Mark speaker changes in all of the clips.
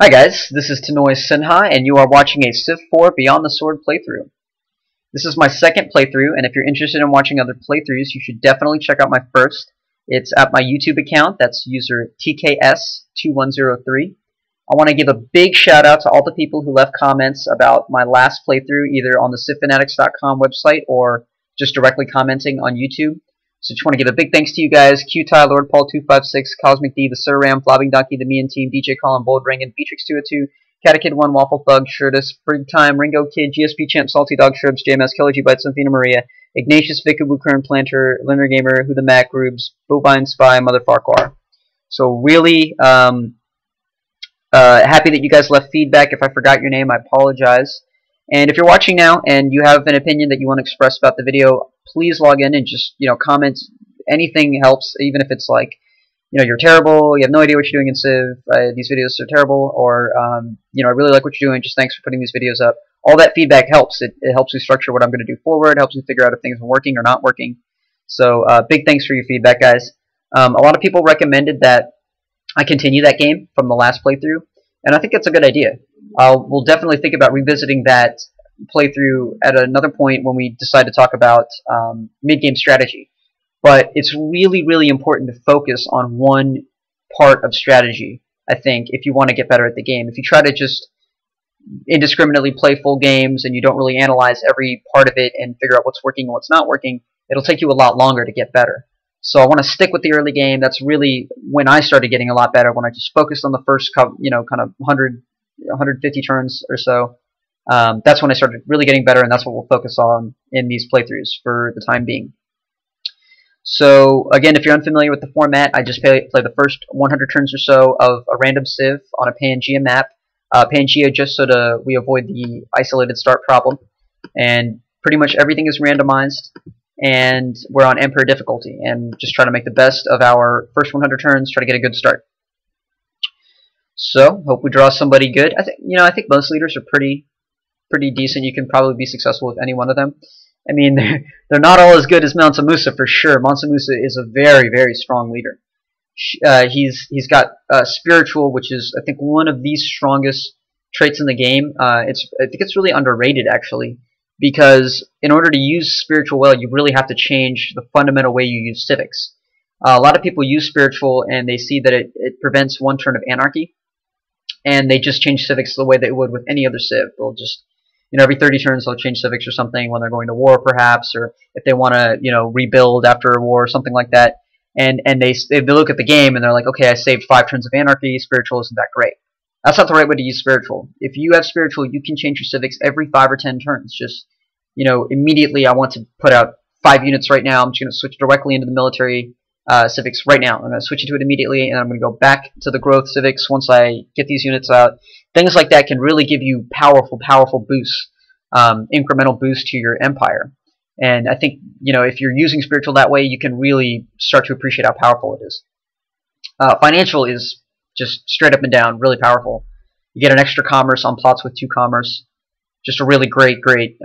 Speaker 1: Hi guys, this is Tanoy Sinha, and you are watching a Civ 4 Beyond the Sword playthrough. This is my second playthrough, and if you're interested in watching other playthroughs, you should definitely check out my first. It's at my YouTube account, that's user TKS2103. I want to give a big shout out to all the people who left comments about my last playthrough, either on the CivFanatics.com website or just directly commenting on YouTube. So just want to give a big thanks to you guys: QTie, Lord Paul 256, Cosmic D, the Sir Ram, Flobbing Donkey, the Mean Team, DJ Colin, Bold Ring, and Beatrix 202, Catakid 1, Waffle Thug, Shirtus, Brig Time, Ringo Kid, GSP Champ, Salty Dog, Shrubs, JMS, Killer G Bites, Cynthia Maria, Ignatius, Vicaboo, Kern, Planter, Linear Gamer, Who the Mac, Rubes, Bovine Spy, Mother Farquhar. So really happy that you guys left feedback. If I forgot your name, I apologize. And if you're watching now and you have an opinion that you want to express about the video, please log in and just, comment. Anything helps, even if it's like, you're terrible, you have no idea what you're doing in Civ, these videos are terrible, or, I really like what you're doing, just thanks for putting these videos up. All that feedback helps. It helps me structure what I'm going to do forward, helps me figure out if things are working or not working. So, big thanks for your feedback, guys. A lot of people recommended that I continue that game from the last playthrough, and I think that's a good idea. We'll definitely think about revisiting that playthrough at another point when we decide to talk about mid-game strategy. But it's really, really important to focus on one part of strategy, I think, if you want to get better at the game. If you try to just indiscriminately play full games and you don't really analyze every part of it and figure out what's working and what's not working, it'll take you a lot longer to get better. So I want to stick with the early game. That's really when I started getting a lot better, when I just focused on the first, kind of 150 turns or so. That's when I started really getting better, and that's what we'll focus on in these playthroughs for the time being. So again, if you're unfamiliar with the format, I just play the first 100 turns or so of a random Civ on a Pangea map. Pangea just so we avoid the isolated start problem. And pretty much everything is randomized, and we're on Emperor difficulty, and just try to make the best of our first 100 turns, try to get a good start. So, hope we draw somebody good. I think most leaders are pretty decent. You can probably be successful with any one of them. I mean, they're not all as good as Mansa Musa for sure. Mansa Musa is a very, very strong leader. He's got spiritual, which is I think one of the strongest traits in the game. I think it's really underrated actually, because in order to use spiritual well, you really have to change the fundamental way you use civics. A lot of people use spiritual and they see that it prevents one turn of anarchy, and they just change civics the way they would with any other civ. They'll just every 30 turns they'll change civics or something when they're going to war, perhaps, or if they want to, rebuild after a war or something like that. And they look at the game and they're like, okay, I saved 5 turns of anarchy. Spiritual isn't that great. That's not the right way to use spiritual. If you have spiritual, you can change your civics every 5 or 10 turns. Just, immediately I want to put out 5 units right now. I'm just going to switch directly into the military civics right now. I'm going to switch into it immediately, and I'm going to go back to the growth civics once I get these units out. Things like that can really give you powerful boosts, incremental boosts to your empire. And I think, if you're using spiritual that way, you can really start to appreciate how powerful it is. Financial is just straight up and down really powerful. You get an extra commerce on plots with 2 commerce. Just a really great trait.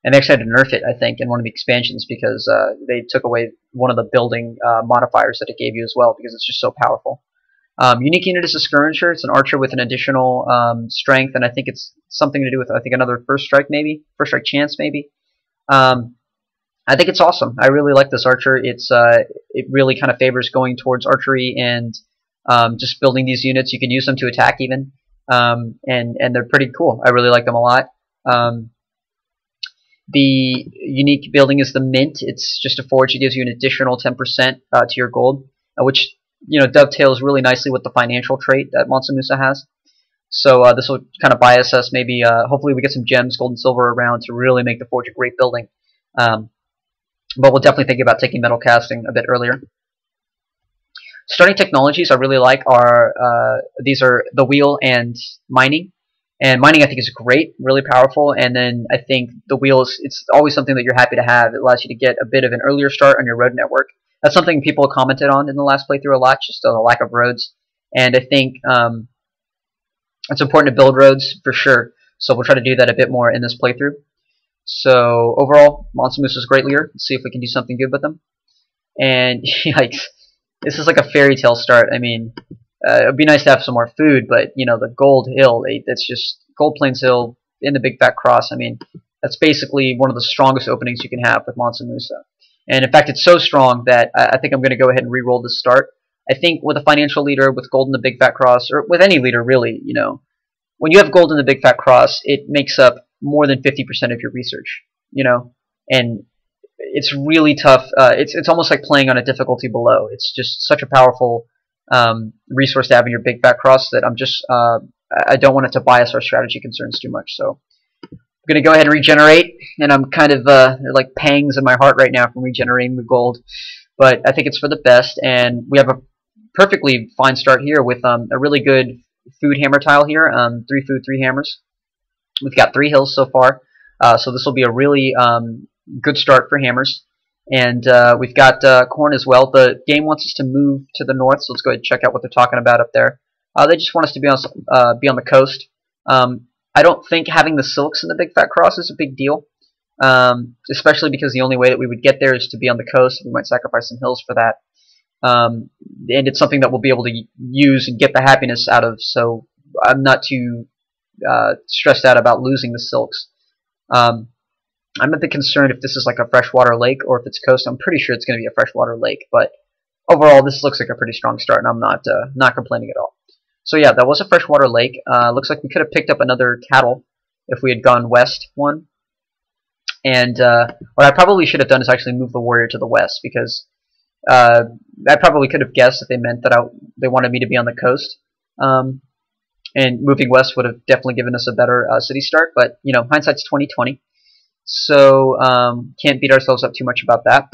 Speaker 1: And they actually had to nerf it, I think, in one of the expansions, because they took away one of the building modifiers that it gave you as well, because it's just so powerful. Unique unit is a skirmisher. It's an archer with an additional strength, and I think it's something to do with, another first strike chance maybe. I think it's awesome. I really like this archer. It really kind of favors going towards archery and just building these units. You can use them to attack even, and they're pretty cool. I really like them a lot. The unique building is the Mint. It's just a forge. It gives you an additional 10% to your gold, which dovetails really nicely with the financial trait that Mansa Musa has. So this will kind of bias us. Maybe hopefully we get some gems, gold and silver around to really make the forge a great building. But we'll definitely think about taking metal casting a bit earlier. Starting technologies I really like are these are the wheel and mining. And mining I think is great, really powerful. And then I think the wheels, it's always something that you're happy to have. It allows you to get a bit of an earlier start on your road network. That's something people commented on in the last playthrough a lot, just the lack of roads. And I think it's important to build roads for sure. So we'll try to do that a bit more in this playthrough. So overall, Mansa Musa is a great leader. Let's see if we can do something good with them. And yikes, this is like a fairy tale start. I mean, It'd be nice to have some more food, but you know, the Gold Hill, that's just Gold Plains Hill in the Big Fat Cross. I mean, that's basically one of the strongest openings you can have with Mansa Musa. And in fact, it's so strong that I think I'm going to go ahead and re-roll this start. I think with a financial leader, with gold in the Big Fat Cross, or with any leader really, you know, when you have gold in the Big Fat Cross, it makes up more than 50% of your research, you know, and it's really tough. It's almost like playing on a difficulty below. It's just such a powerful resource to have in your Big Fat Cross that I don't want it to bias our strategy concerns too much. So I'm going to go ahead and regenerate, and I'm kind of, there are like pangs in my heart right now from regenerating the gold, but I think it's for the best, and we have a perfectly fine start here with a really good food hammer tile here, 3 food, 3 hammers. We've got 3 hills so far, so this will be a really good start for hammers, and we've got corn as well. The game wants us to move to the north, so let's go ahead and check out what they're talking about up there. They just want us to be on the coast. I don't think having the silks in the Big Fat Cross is a big deal, especially because the only way that we would get there is to be on the coast. We might sacrifice some hills for that. And it's something that we'll be able to use and get the happiness out of, so I'm not too stressed out about losing the silks. I'm a bit concerned if this is like a freshwater lake or if it's coast. I'm pretty sure it's going to be a freshwater lake, but overall this looks like a pretty strong start, and I'm not complaining at all. So yeah, that was a freshwater lake. Looks like we could have picked up another cattle if we had gone west one. And what I probably should have done is actually move the warrior to the west, because I probably could have guessed that they meant that they wanted me to be on the coast. And moving west would have definitely given us a better city start, but you know, hindsight's 20/20. So can't beat ourselves up too much about that.